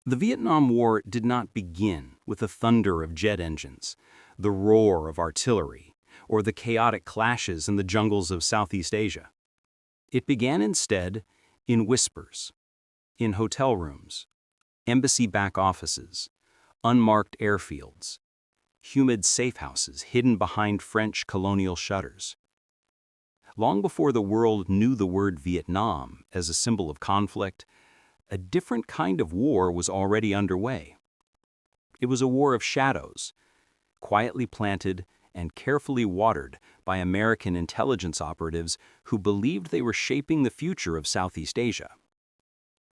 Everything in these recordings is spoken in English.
The Vietnam War did not begin with the thunder of jet engines, the roar of artillery, or the chaotic clashes in the jungles of Southeast Asia. It began instead in whispers, in hotel rooms, embassy back offices, unmarked airfields, humid safe houses hidden behind French colonial shutters. Long before the world knew the word Vietnam as a symbol of conflict, a different kind of war was already underway. It was a war of shadows, quietly planted and carefully watered by American intelligence operatives who believed they were shaping the future of Southeast Asia.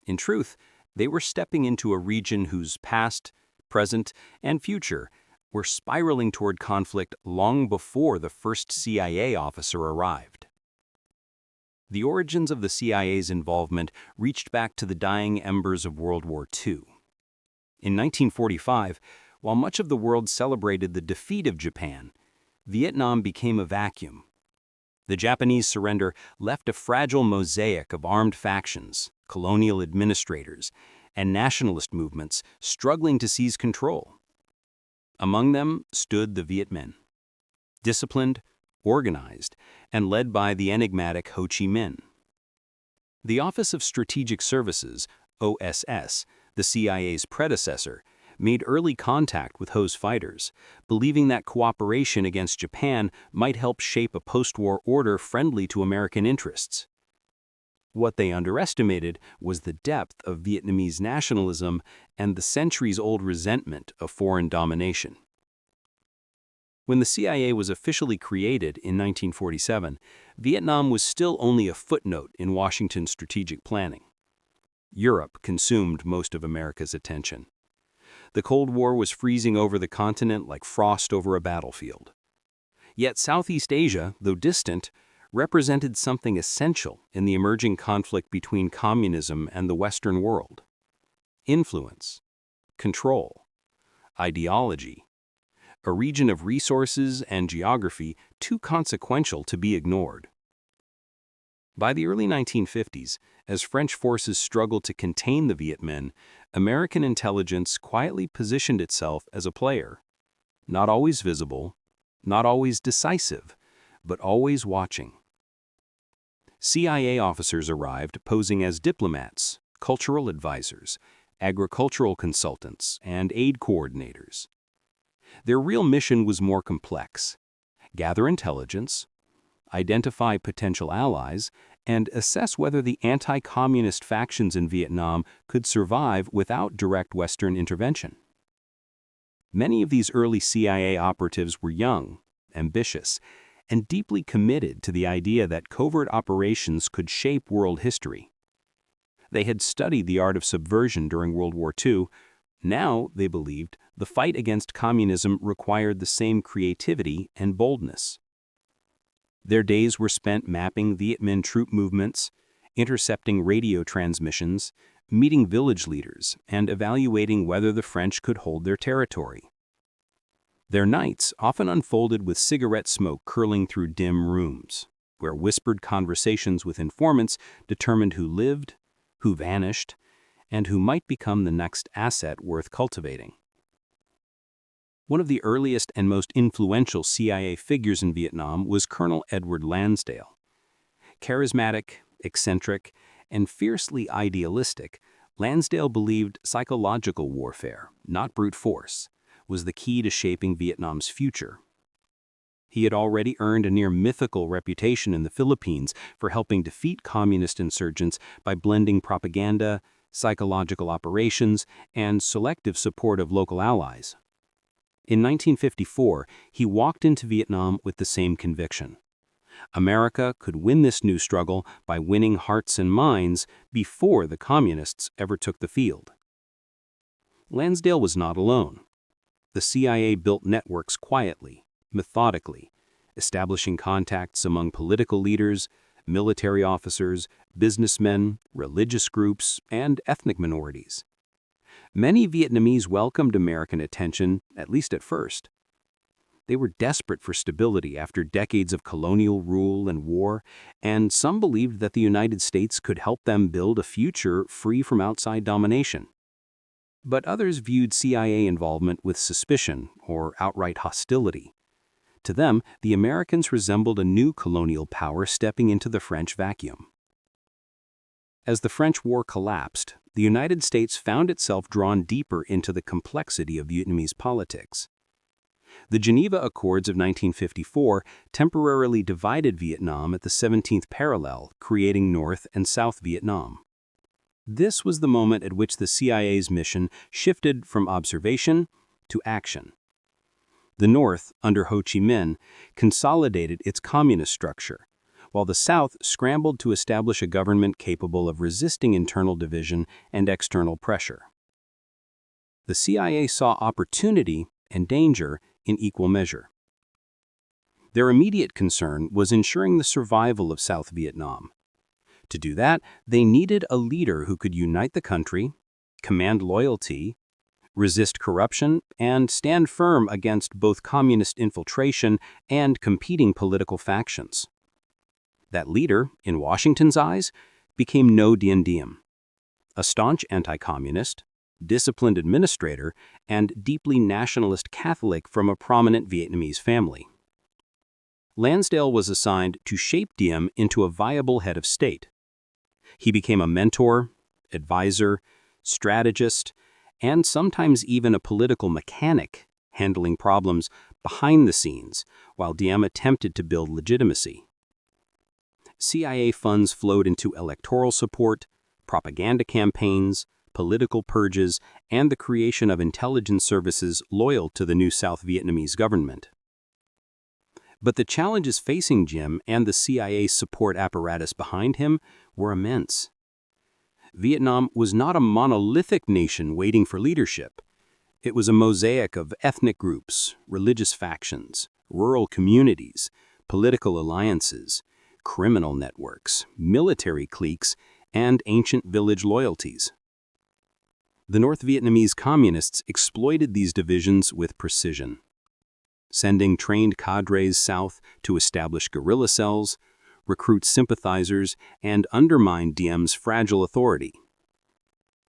In truth, they were stepping into a region whose past, present, and future were spiraling toward conflict long before the first CIA officer arrived. The origins of the CIA's involvement reached back to the dying embers of World War II. In 1945, while much of the world celebrated the defeat of Japan, Vietnam became a vacuum. The Japanese surrender left a fragile mosaic of armed factions, colonial administrators, and nationalist movements struggling to seize control. Among them stood the Viet Minh, disciplined, organized, and led by the enigmatic Ho Chi Minh. The Office of Strategic Services, OSS, the CIA's predecessor, made early contact with Ho's fighters, believing that cooperation against Japan might help shape a post-war order friendly to American interests. What they underestimated was the depth of Vietnamese nationalism and the centuries-old resentment of foreign domination. When the CIA was officially created in 1947, Vietnam was still only a footnote in Washington's strategic planning. Europe consumed most of America's attention. The Cold War was freezing over the continent like frost over a battlefield. Yet Southeast Asia, though distant, represented something essential in the emerging conflict between communism and the Western world. Influence, control, ideology, a region of resources and geography too consequential to be ignored. By the early 1950s, as French forces struggled to contain the Viet Minh, American intelligence quietly positioned itself as a player. Not always visible, not always decisive, but always watching. CIA officers arrived posing as diplomats, cultural advisors, agricultural consultants, and aid coordinators. Their real mission was more complex: gather intelligence, identify potential allies, and assess whether the anti-communist factions in Vietnam could survive without direct Western intervention. Many of these early CIA operatives were young, ambitious, and deeply committed to the idea that covert operations could shape world history. They had studied the art of subversion during World War II. Now, they believed, the fight against communism required the same creativity and boldness. Their days were spent mapping Viet Minh troop movements, intercepting radio transmissions, meeting village leaders, and evaluating whether the French could hold their territory. Their nights often unfolded with cigarette smoke curling through dim rooms, where whispered conversations with informants determined who lived, who vanished, and who might become the next asset worth cultivating. One of the earliest and most influential CIA figures in Vietnam was Colonel Edward Lansdale. Charismatic, eccentric, and fiercely idealistic, Lansdale believed psychological warfare, not brute force, was the key to shaping Vietnam's future. He had already earned a near mythical reputation in the Philippines for helping defeat communist insurgents by blending propaganda, psychological operations, and selective support of local allies. In 1954, he walked into Vietnam with the same conviction. America could win this new struggle by winning hearts and minds before the communists ever took the field. Lansdale was not alone. The CIA built networks quietly, methodically, establishing contacts among political leaders, military officers, businessmen, religious groups, and ethnic minorities. Many Vietnamese welcomed American attention, at least at first. They were desperate for stability after decades of colonial rule and war, and some believed that the United States could help them build a future free from outside domination. But others viewed CIA involvement with suspicion or outright hostility. To them, the Americans resembled a new colonial power stepping into the French vacuum. As the French War collapsed, the United States found itself drawn deeper into the complexity of Vietnamese politics. The Geneva Accords of 1954 temporarily divided Vietnam at the 17th parallel, creating North and South Vietnam. This was the moment at which the CIA's mission shifted from observation to action. The North, under Ho Chi Minh, consolidated its communist structure, while the South scrambled to establish a government capable of resisting internal division and external pressure. The CIA saw opportunity and danger in equal measure. Their immediate concern was ensuring the survival of South Vietnam. To do that, they needed a leader who could unite the country, command loyalty, resist corruption, and stand firm against both communist infiltration and competing political factions. That leader, in Washington's eyes, became No Dien Diem, a staunch anti-communist, disciplined administrator, and deeply nationalist Catholic from a prominent Vietnamese family. Lansdale was assigned to shape Diem into a viable head of state. He became a mentor, advisor, strategist, and sometimes even a political mechanic, handling problems behind the scenes while Diem attempted to build legitimacy. CIA funds flowed into electoral support, propaganda campaigns, political purges, and the creation of intelligence services loyal to the new South Vietnamese government. But the challenges facing Diem and the CIA support apparatus behind him were immense. Vietnam was not a monolithic nation waiting for leadership. It was a mosaic of ethnic groups, religious factions, rural communities, political alliances, criminal networks, military cliques, and ancient village loyalties. The North Vietnamese communists exploited these divisions with precision, sending trained cadres south to establish guerrilla cells, recruit sympathizers, and undermine Diem's fragile authority.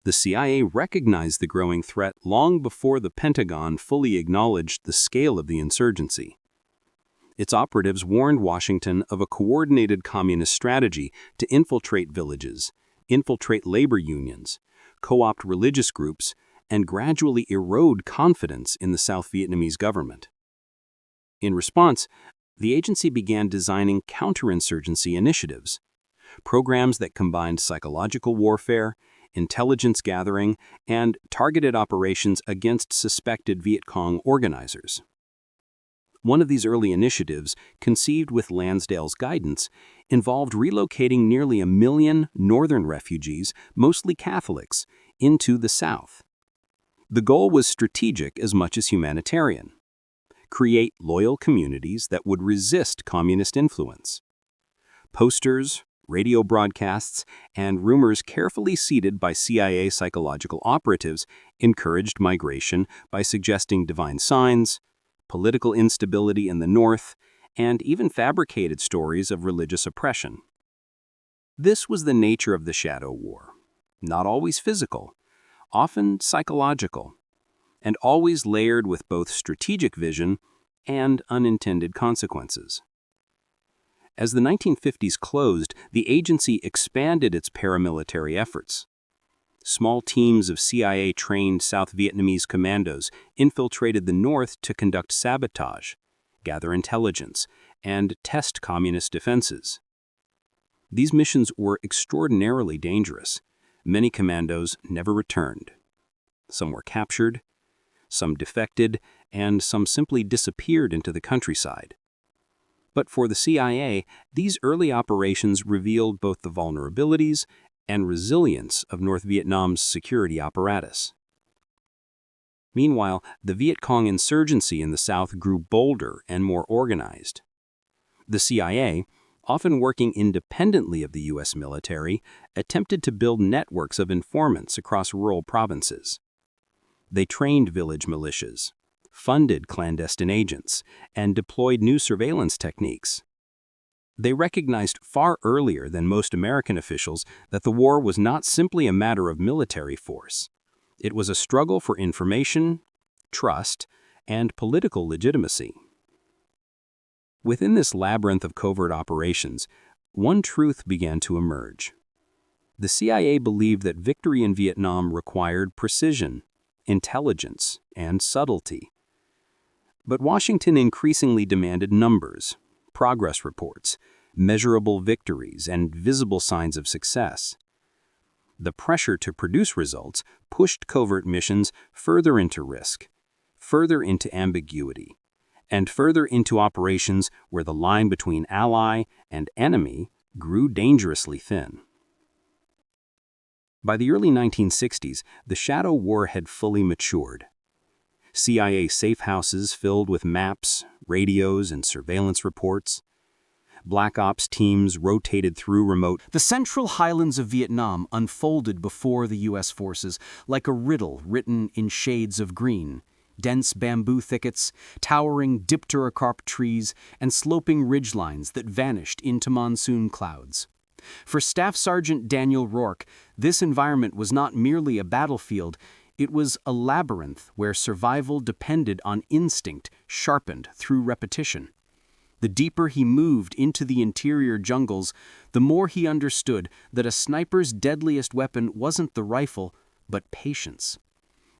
The CIA recognized the growing threat long before the Pentagon fully acknowledged the scale of the insurgency. Its operatives warned Washington of a coordinated communist strategy to infiltrate villages, infiltrate labor unions, co-opt religious groups, and gradually erode confidence in the South Vietnamese government. In response, the agency began designing counterinsurgency initiatives, programs that combined psychological warfare, intelligence gathering, and targeted operations against suspected Viet Cong organizers. One of these early initiatives, conceived with Lansdale's guidance, involved relocating nearly 1 million northern refugees, mostly Catholics, into the South. The goal was strategic as much as humanitarian: create loyal communities that would resist communist influence. Posters, radio broadcasts, and rumors carefully seeded by CIA psychological operatives encouraged migration by suggesting divine signs, political instability in the North, and even fabricated stories of religious oppression. This was the nature of the Shadow War, not always physical, often psychological, and always layered with both strategic vision and unintended consequences. As the 1950s closed, the agency expanded its paramilitary efforts. Small teams of CIA-trained South Vietnamese commandos infiltrated the North to conduct sabotage, gather intelligence, and test communist defenses. These missions were extraordinarily dangerous. Many commandos never returned. Some were captured, some defected, and some simply disappeared into the countryside. But for the CIA, these early operations revealed both the vulnerabilities and resilience of North Vietnam's security apparatus. Meanwhile, the Viet Cong insurgency in the South grew bolder and more organized. The CIA, often working independently of the U.S. military, attempted to build networks of informants across rural provinces. They trained village militias, funded clandestine agents, and deployed new surveillance techniques. They recognized far earlier than most American officials that the war was not simply a matter of military force, It was a struggle for information, trust, and political legitimacy. Within this labyrinth of covert operations, one truth began to emerge. The CIA believed that victory in Vietnam required precision, intelligence, and subtlety. But Washington increasingly demanded numbers, progress reports, measurable victories, and visible signs of success. The pressure to produce results pushed covert missions further into risk, further into ambiguity, and further into operations where the line between ally and enemy grew dangerously thin. By the early 1960s, the shadow war had fully matured. CIA safe houses filled with maps, radios, and surveillance reports. Black Ops teams rotated through remote. The Central Highlands of Vietnam unfolded before the U.S. forces like a riddle written in shades of green. Dense bamboo thickets, towering dipterocarp trees, and sloping ridgelines that vanished into monsoon clouds. For Staff Sergeant Daniel Rourke, this environment was not merely a battlefield, it was a labyrinth where survival depended on instinct sharpened through repetition. The deeper he moved into the interior jungles, the more he understood that a sniper's deadliest weapon wasn't the rifle, but patience.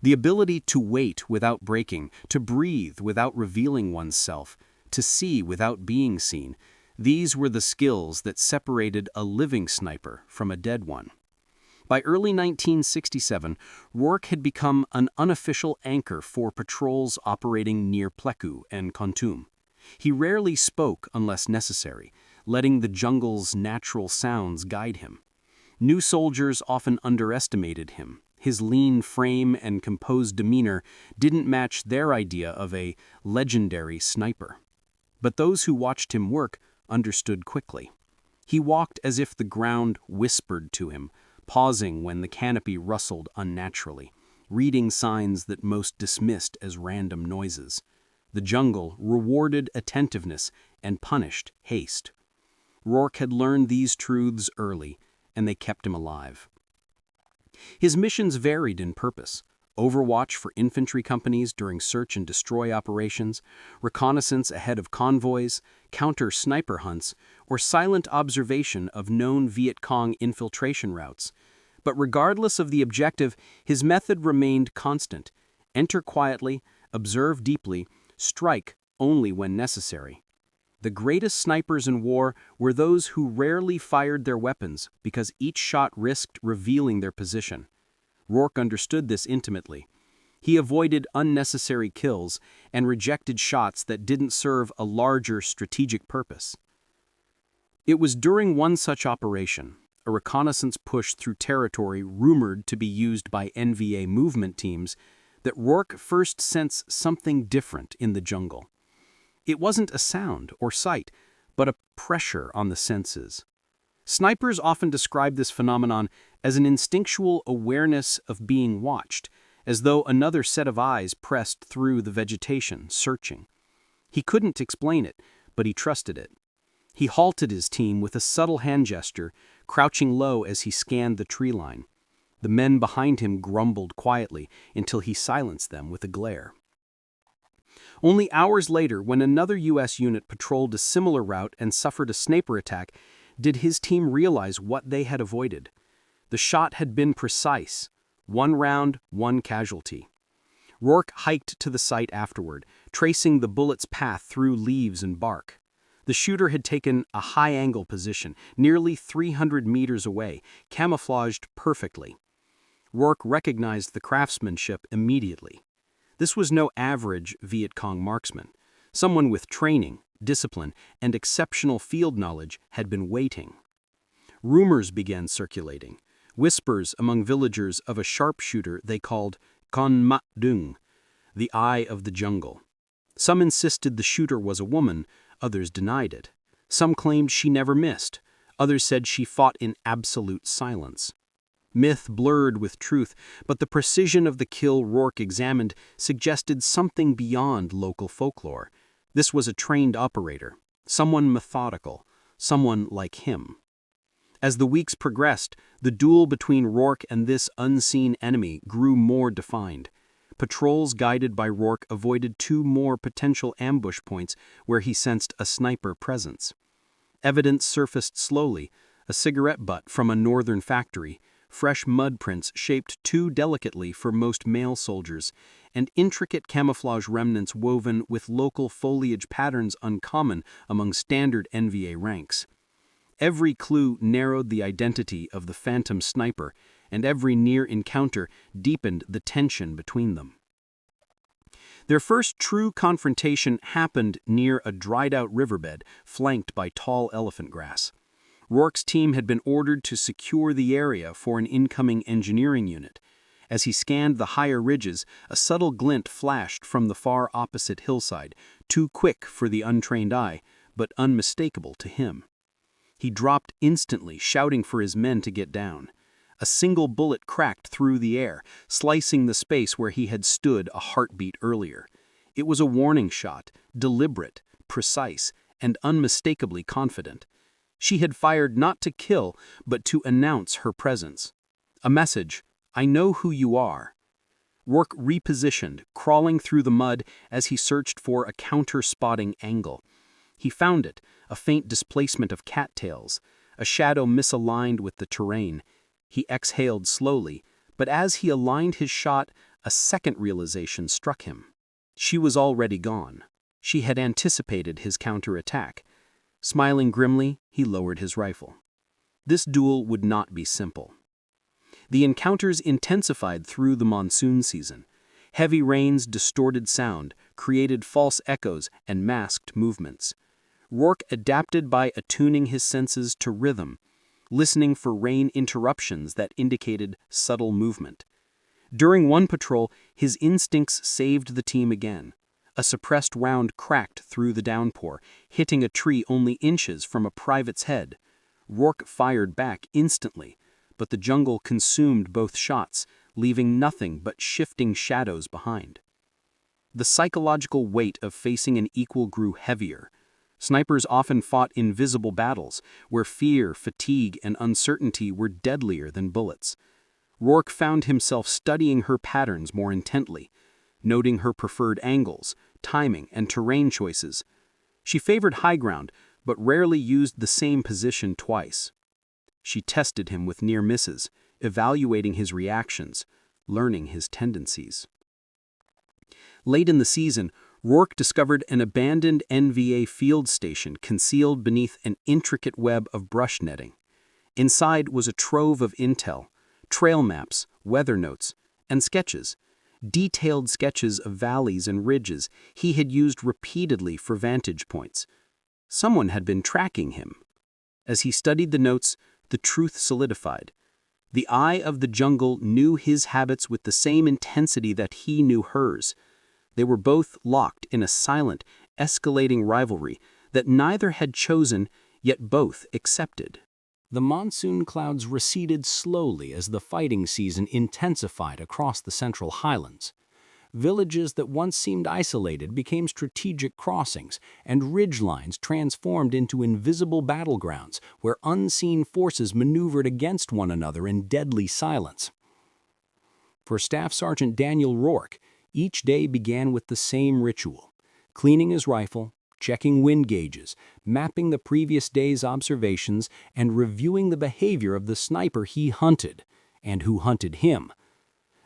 The ability to wait without breaking, to breathe without revealing oneself, to see without being seen. These were the skills that separated a living sniper from a dead one. By early 1967, Rourke had become an unofficial anchor for patrols operating near Pleiku and Kontum. He rarely spoke unless necessary, letting the jungle's natural sounds guide him. New soldiers often underestimated him. His lean frame and composed demeanor didn't match their idea of a legendary sniper. But those who watched him work understood quickly. He walked as if the ground whispered to him, pausing when the canopy rustled unnaturally, reading signs that most dismissed as random noises. The jungle rewarded attentiveness and punished haste. Rourke had learned these truths early, and they kept him alive. His missions varied in purpose: overwatch for infantry companies during search and destroy operations, reconnaissance ahead of convoys, counter-sniper hunts, or silent observation of known Viet Cong infiltration routes. But regardless of the objective, his method remained constant: enter quietly, observe deeply, strike only when necessary. The greatest snipers in war were those who rarely fired their weapons because each shot risked revealing their position. Rourke understood this intimately. He avoided unnecessary kills and rejected shots that didn't serve a larger strategic purpose. It was during one such operation, a reconnaissance push through territory rumored to be used by NVA movement teams, that Rourke first sensed something different in the jungle. It wasn't a sound or sight, but a pressure on the senses. Snipers often describe this phenomenon as an instinctual awareness of being watched, as though another set of eyes pressed through the vegetation, searching. He couldn't explain it, but he trusted it. He halted his team with a subtle hand gesture, crouching low as he scanned the tree line. The men behind him grumbled quietly until he silenced them with a glare. Only hours later, when another U.S. unit patrolled a similar route and suffered a sniper attack, did his team realize what they had avoided. The shot had been precise: one round, one casualty. Rourke hiked to the site afterward, tracing the bullet's path through leaves and bark. The shooter had taken a high-angle position, nearly 300 meters away, camouflaged perfectly. Rourke recognized the craftsmanship immediately. This was no average Viet Cong marksman. Someone with training, discipline, and exceptional field knowledge had been waiting. Rumors began circulating, whispers among villagers of a sharpshooter they called Con Ma Dung, the Eye of the Jungle. Some insisted the shooter was a woman, others denied it. Some claimed she never missed, others said she fought in absolute silence. Myth blurred with truth, but the precision of the kill Rourke examined suggested something beyond local folklore. This was a trained operator, someone methodical, someone like him. As the weeks progressed, the duel between Rourke and this unseen enemy grew more defined. Patrols guided by Rourke avoided two more potential ambush points where he sensed a sniper presence. Evidence surfaced slowly: a cigarette butt from a northern factory, fresh mud prints shaped too delicately for most male soldiers, and intricate camouflage remnants woven with local foliage patterns uncommon among standard NVA ranks. Every clue narrowed the identity of the phantom sniper, and every near encounter deepened the tension between them. Their first true confrontation happened near a dried-out riverbed flanked by tall elephant grass. Rourke's team had been ordered to secure the area for an incoming engineering unit. As he scanned the higher ridges, a subtle glint flashed from the far opposite hillside, too quick for the untrained eye, but unmistakable to him. He dropped instantly, shouting for his men to get down. A single bullet cracked through the air, slicing the space where he had stood a heartbeat earlier. It was a warning shot, deliberate, precise, and unmistakably confident. She had fired not to kill, but to announce her presence. A message: "I know who you are." Rourke repositioned, crawling through the mud as he searched for a counter-spotting angle. He found it, a faint displacement of cattails, a shadow misaligned with the terrain. He exhaled slowly, but as he aligned his shot, a second realization struck him. She was already gone. She had anticipated his counterattack. Smiling grimly, he lowered his rifle. This duel would not be simple. The encounters intensified through the monsoon season. Heavy rains distorted sound, created false echoes, and masked movements. Rourke adapted by attuning his senses to rhythm, listening for rain interruptions that indicated subtle movement. During one patrol, his instincts saved the team again. A suppressed round cracked through the downpour, hitting a tree only inches from a private's head. Rourke fired back instantly, but the jungle consumed both shots, leaving nothing but shifting shadows behind. The psychological weight of facing an equal grew heavier. Snipers often fought invisible battles, where fear, fatigue, and uncertainty were deadlier than bullets. Rourke found himself studying her patterns more intently, noting her preferred angles, timing, and terrain choices. She favored high ground, but rarely used the same position twice. She tested him with near misses, evaluating his reactions, learning his tendencies. Late in the season, Rourke discovered an abandoned NVA field station concealed beneath an intricate web of brush netting. Inside was a trove of intel, trail maps, weather notes, and sketches. Detailed sketches of valleys and ridges he had used repeatedly for vantage points. Someone had been tracking him. As he studied the notes, the truth solidified. The eye of the jungle knew his habits with the same intensity that he knew hers. They were both locked in a silent, escalating rivalry that neither had chosen, yet both accepted. The monsoon clouds receded slowly as the fighting season intensified across the Central Highlands. Villages that once seemed isolated became strategic crossings, and ridgelines transformed into invisible battlegrounds where unseen forces maneuvered against one another in deadly silence. For Staff Sergeant Daniel Rourke, each day began with the same ritual: cleaning his rifle, checking wind gauges, mapping the previous day's observations, and reviewing the behavior of the sniper he hunted, and who hunted him.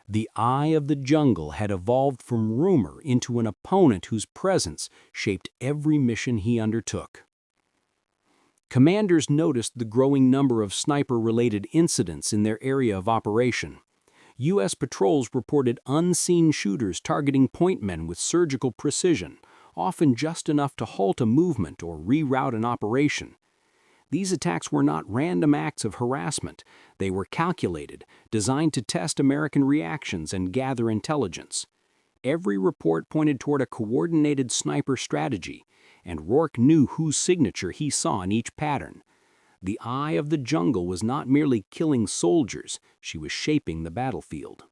The eye of the jungle had evolved from rumor into an opponent whose presence shaped every mission he undertook. Commanders noticed the growing number of sniper-related incidents in their area of operation. U.S. patrols reported unseen shooters targeting point men with surgical precision, often just enough to halt a movement or reroute an operation. These attacks were not random acts of harassment. They were calculated, designed to test American reactions and gather intelligence. Every report pointed toward a coordinated sniper strategy, and Rourke knew whose signature he saw in each pattern. The eye of the jungle was not merely killing soldiers, she was shaping the battlefield.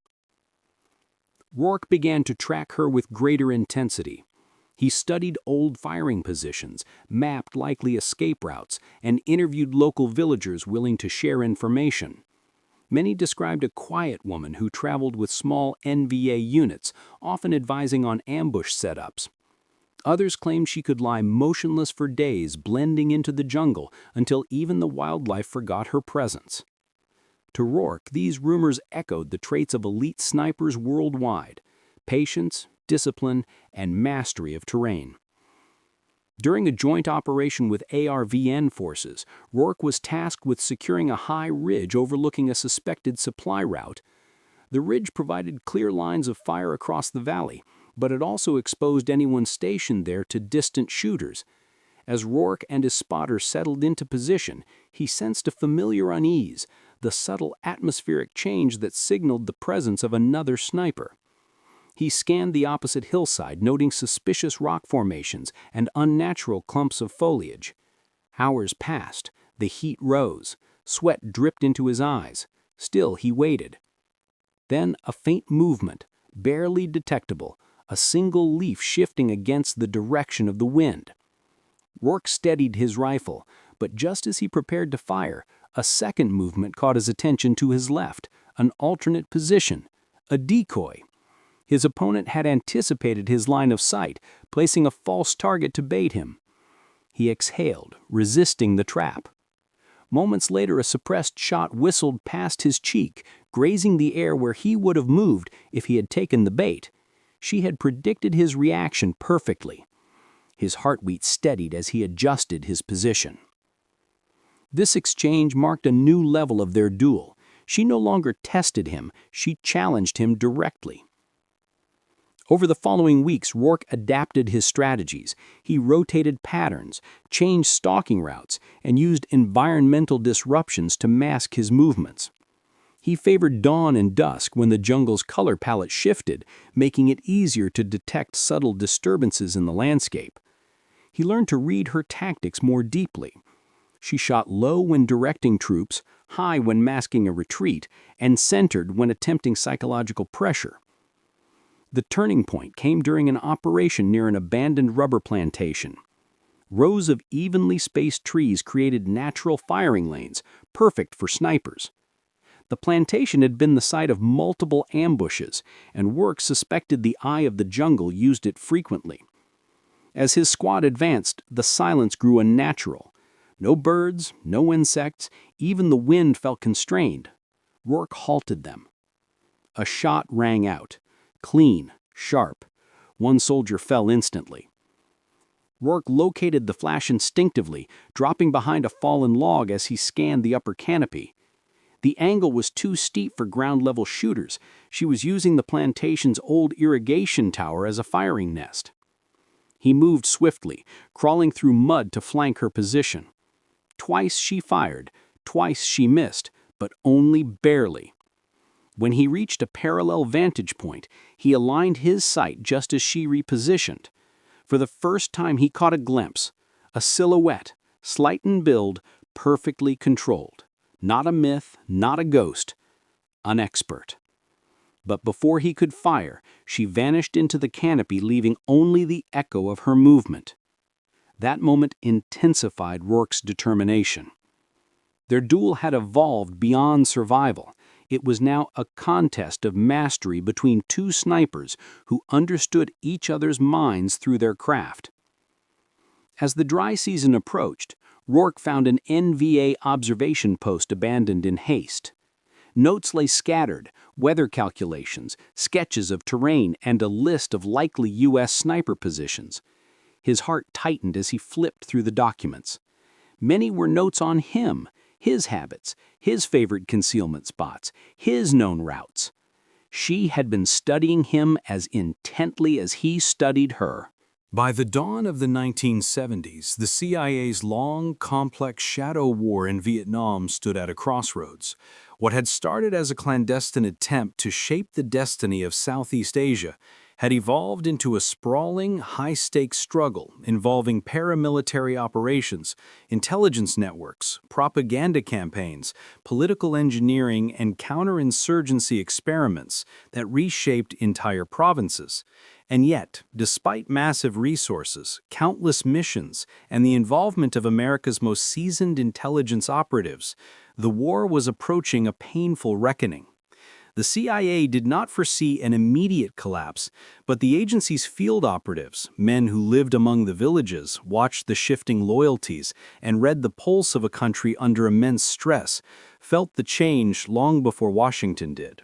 Rourke began to track her with greater intensity. He studied old firing positions, mapped likely escape routes, and interviewed local villagers willing to share information. Many described a quiet woman who traveled with small NVA units, often advising on ambush setups. Others claimed she could lie motionless for days, blending into the jungle until even the wildlife forgot her presence. To Rourke, these rumors echoed the traits of elite snipers worldwide: patience, discipline, and mastery of terrain. During a joint operation with ARVN forces, Rourke was tasked with securing a high ridge overlooking a suspected supply route. The ridge provided clear lines of fire across the valley, but it also exposed anyone stationed there to distant shooters. As Rourke and his spotter settled into position, he sensed a familiar unease, the subtle atmospheric change that signaled the presence of another sniper. He scanned the opposite hillside, noting suspicious rock formations and unnatural clumps of foliage. Hours passed, the heat rose, sweat dripped into his eyes. Still he waited. Then a faint movement, barely detectable, a single leaf shifting against the direction of the wind. Rourke steadied his rifle, but just as he prepared to fire, a second movement caught his attention to his left, an alternate position, a decoy. His opponent had anticipated his line of sight, placing a false target to bait him. He exhaled, resisting the trap. Moments later, a suppressed shot whistled past his cheek, grazing the air where he would have moved if he had taken the bait. She had predicted his reaction perfectly. His heartbeat steadied as he adjusted his position. This exchange marked a new level of their duel. She no longer tested him, she challenged him directly. Over the following weeks, Rourke adapted his strategies. He rotated patterns, changed stalking routes, and used environmental disruptions to mask his movements. He favored dawn and dusk when the jungle's color palette shifted, making it easier to detect subtle disturbances in the landscape. He learned to read her tactics more deeply. She shot low when directing troops, high when masking a retreat, and centered when attempting psychological pressure. The turning point came during an operation near an abandoned rubber plantation. Rows of evenly spaced trees created natural firing lanes, perfect for snipers. The plantation had been the site of multiple ambushes, and Rourke suspected the eye of the jungle used it frequently. As his squad advanced, the silence grew unnatural. No birds, no insects, even the wind felt constrained. Rourke halted them. A shot rang out. Clean, sharp. One soldier fell instantly. Rourke located the flash instinctively, dropping behind a fallen log as he scanned the upper canopy. The angle was too steep for ground-level shooters. She was using the plantation's old irrigation tower as a firing nest. He moved swiftly, crawling through mud to flank her position. Twice she fired, twice she missed, but only barely. When he reached a parallel vantage point, he aligned his sight just as she repositioned. For the first time he caught a glimpse, a silhouette, slight in build, perfectly controlled. Not a myth, not a ghost, an expert. But before he could fire, she vanished into the canopy, leaving only the echo of her movement. That moment intensified Rourke's determination. Their duel had evolved beyond survival. It was now a contest of mastery between two snipers who understood each other's minds through their craft. As the dry season approached, Rourke found an NVA observation post abandoned in haste. Notes lay scattered, weather calculations, sketches of terrain, and a list of likely U.S. sniper positions. His heart tightened as he flipped through the documents. Many were notes on him, his habits, his favorite concealment spots, his known routes. She had been studying him as intently as he studied her. By the dawn of the 1970s, the CIA's long, complex shadow war in Vietnam stood at a crossroads. What had started as a clandestine attempt to shape the destiny of Southeast Asia had evolved into a sprawling, high-stakes struggle involving paramilitary operations, intelligence networks, propaganda campaigns, political engineering, and counterinsurgency experiments that reshaped entire provinces. And yet, despite massive resources, countless missions, and the involvement of America's most seasoned intelligence operatives, the war was approaching a painful reckoning. The CIA did not foresee an immediate collapse, but the agency's field operatives, men who lived among the villages, watched the shifting loyalties, and read the pulse of a country under immense stress, felt the change long before Washington did.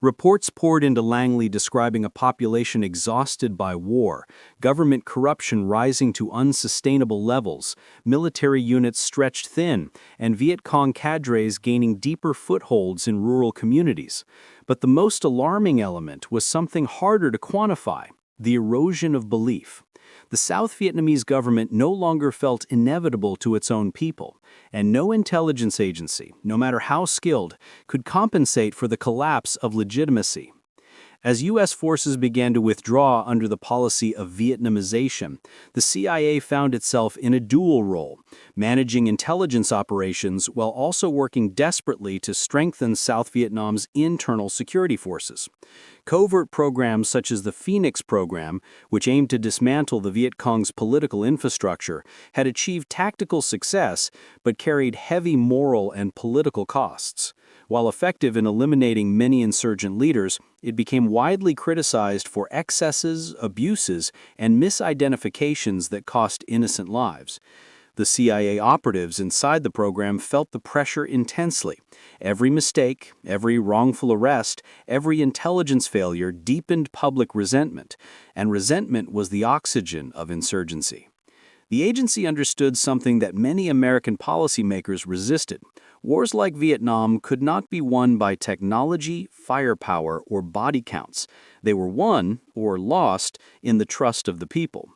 Reports poured into Langley describing a population exhausted by war, government corruption rising to unsustainable levels, military units stretched thin, and Viet Cong cadres gaining deeper footholds in rural communities. But the most alarming element was something harder to quantify: the erosion of belief. The South Vietnamese government no longer felt inevitable to its own people, and no intelligence agency, no matter how skilled, could compensate for the collapse of legitimacy. As U.S. forces began to withdraw under the policy of Vietnamization, the CIA found itself in a dual role, managing intelligence operations while also working desperately to strengthen South Vietnam's internal security forces. Covert programs such as the Phoenix program, which aimed to dismantle the Viet Cong's political infrastructure, had achieved tactical success but carried heavy moral and political costs. While effective in eliminating many insurgent leaders, it became widely criticized for excesses, abuses, and misidentifications that cost innocent lives. The CIA operatives inside the program felt the pressure intensely. Every mistake, every wrongful arrest, every intelligence failure deepened public resentment, and resentment was the oxygen of insurgency. The agency understood something that many American policymakers resisted. Wars like Vietnam could not be won by technology, firepower, or body counts. They were won, or lost, in the trust of the people.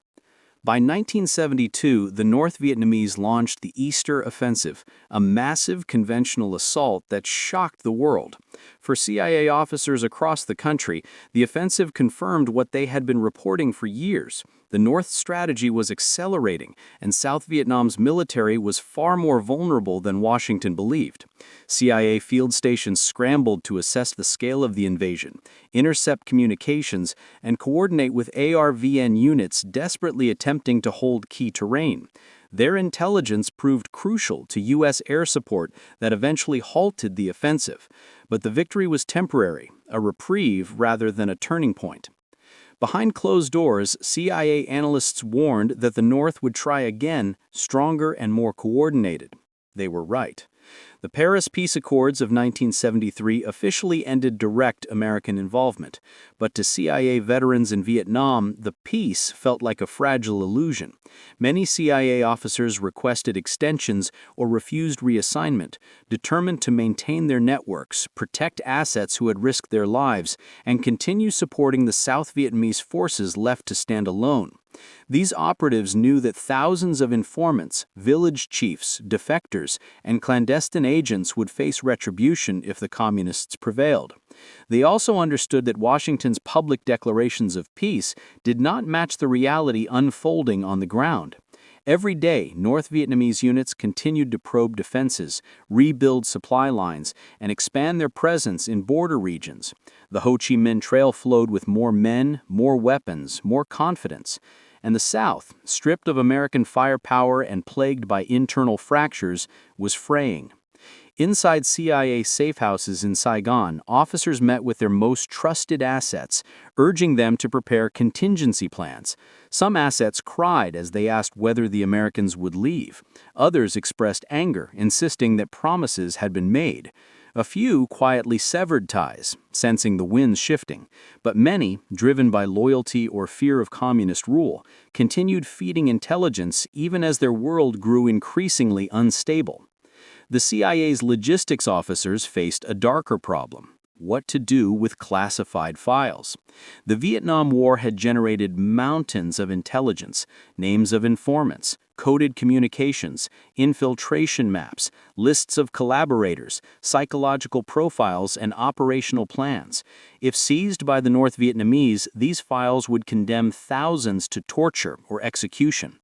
By 1972, the North Vietnamese launched the Easter Offensive, a massive conventional assault that shocked the world. For CIA officers across the country, the offensive confirmed what they had been reporting for years. The North's strategy was accelerating, and South Vietnam's military was far more vulnerable than Washington believed. CIA field stations scrambled to assess the scale of the invasion, intercept communications, and coordinate with ARVN units desperately attempting to hold key terrain. Their intelligence proved crucial to U.S. air support that eventually halted the offensive. But the victory was temporary, a reprieve rather than a turning point. Behind closed doors, CIA analysts warned that the North would try again, stronger and more coordinated. They were right. The Paris Peace Accords of 1973 officially ended direct American involvement, but to CIA veterans in Vietnam, the peace felt like a fragile illusion. Many CIA officers requested extensions or refused reassignment, determined to maintain their networks, protect assets who had risked their lives, and continue supporting the South Vietnamese forces left to stand alone. These operatives knew that thousands of informants, village chiefs, defectors, and clandestine agents would face retribution if the communists prevailed. They also understood that Washington's public declarations of peace did not match the reality unfolding on the ground. Every day, North Vietnamese units continued to probe defenses, rebuild supply lines, and expand their presence in border regions. The Ho Chi Minh Trail flowed with more men, more weapons, more confidence. And the South, stripped of American firepower and plagued by internal fractures, was fraying. Inside CIA safehouses in Saigon, officers met with their most trusted assets, urging them to prepare contingency plans. Some assets cried as they asked whether the Americans would leave. Others expressed anger, insisting that promises had been made. A few quietly severed ties, sensing the winds shifting, but many, driven by loyalty or fear of communist rule, continued feeding intelligence even as their world grew increasingly unstable. The CIA's logistics officers faced a darker problem: what to do with classified files. The Vietnam War had generated mountains of intelligence, names of informants, coded communications, infiltration maps, lists of collaborators, psychological profiles, and operational plans. If seized by the North Vietnamese, these files would condemn thousands to torture or execution.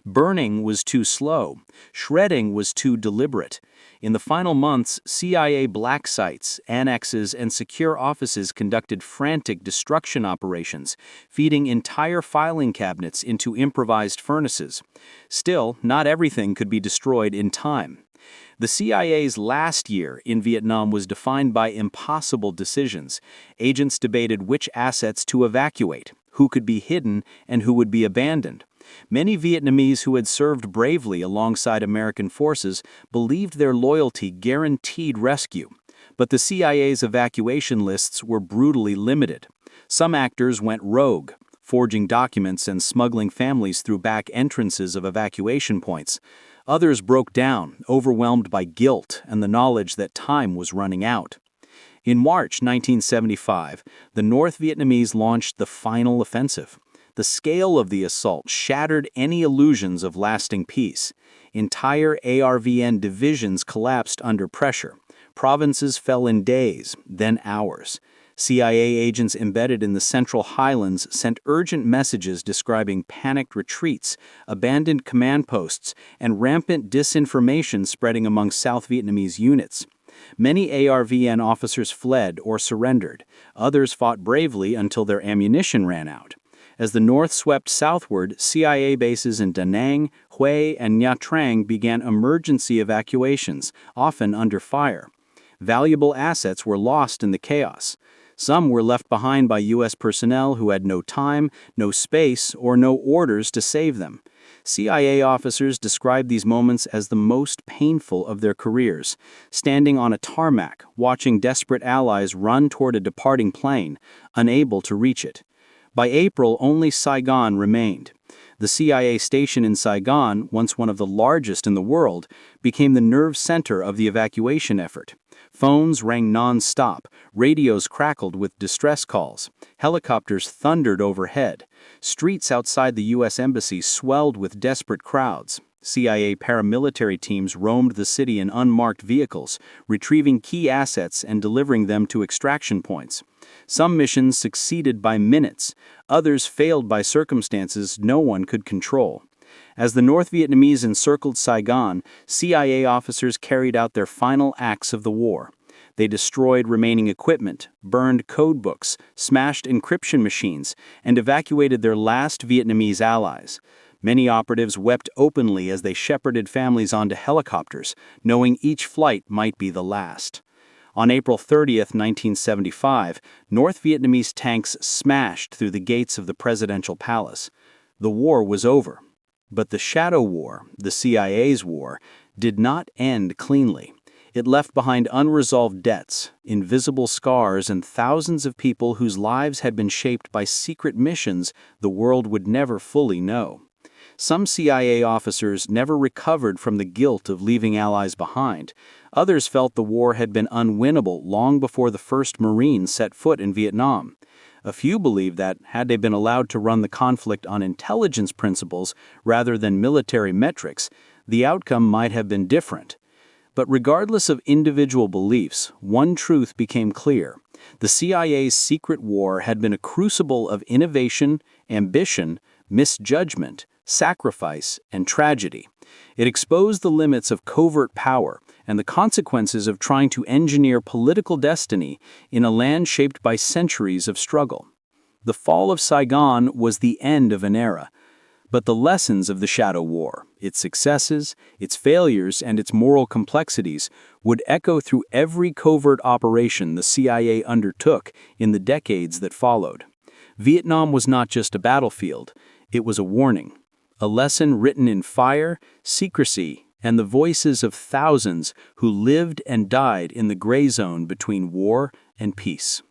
Burning was too slow. Shredding was too deliberate. In the final months, CIA black sites, annexes, and secure offices conducted frantic destruction operations, feeding entire filing cabinets into improvised furnaces. Still, not everything could be destroyed in time. The CIA's last year in Vietnam was defined by impossible decisions. Agents debated which assets to evacuate, who could be hidden, and who would be abandoned. Many Vietnamese who had served bravely alongside American forces believed their loyalty guaranteed rescue. But the CIA's evacuation lists were brutally limited. Some actors went rogue, forging documents and smuggling families through back entrances of evacuation points. Others broke down, overwhelmed by guilt and the knowledge that time was running out. In March 1975, the North Vietnamese launched the final offensive. The scale of the assault shattered any illusions of lasting peace. Entire ARVN divisions collapsed under pressure. Provinces fell in days, then hours. CIA agents embedded in the Central Highlands sent urgent messages describing panicked retreats, abandoned command posts, and rampant disinformation spreading among South Vietnamese units. Many ARVN officers fled or surrendered. Others fought bravely until their ammunition ran out. As the North swept southward, CIA bases in Da Nang, Hue, and Nha Trang began emergency evacuations, often under fire. Valuable assets were lost in the chaos. Some were left behind by U.S. personnel who had no time, no space, or no orders to save them. CIA officers described these moments as the most painful of their careers, standing on a tarmac, watching desperate allies run toward a departing plane, unable to reach it. By April, only Saigon remained. The CIA station in Saigon, once one of the largest in the world, became the nerve center of the evacuation effort. Phones rang non-stop, radios crackled with distress calls, helicopters thundered overhead. Streets outside the U.S. Embassy swelled with desperate crowds. CIA paramilitary teams roamed the city in unmarked vehicles, retrieving key assets and delivering them to extraction points. Some missions succeeded by minutes, others failed by circumstances no one could control. As the North Vietnamese encircled Saigon, CIA officers carried out their final acts of the war. They destroyed remaining equipment, burned codebooks, smashed encryption machines, and evacuated their last Vietnamese allies. Many operatives wept openly as they shepherded families onto helicopters, knowing each flight might be the last. On April 30, 1975, North Vietnamese tanks smashed through the gates of the presidential palace. The war was over. But the Shadow War, the CIA's war, did not end cleanly. It left behind unresolved debts, invisible scars, and thousands of people whose lives had been shaped by secret missions the world would never fully know. Some CIA officers never recovered from the guilt of leaving allies behind. Others felt the war had been unwinnable long before the first Marines set foot in Vietnam. A few believed that, had they been allowed to run the conflict on intelligence principles rather than military metrics, the outcome might have been different. But regardless of individual beliefs, one truth became clear. The CIA's secret war had been a crucible of innovation, ambition, misjudgment, sacrifice, and tragedy. It exposed the limits of covert power and the consequences of trying to engineer political destiny in a land shaped by centuries of struggle. The fall of Saigon was the end of an era, but the lessons of the Shadow War, its successes, its failures, and its moral complexities would echo through every covert operation the CIA undertook in the decades that followed. Vietnam was not just a battlefield, it was a warning. A lesson written in fire, secrecy, and the voices of thousands who lived and died in the gray zone between war and peace.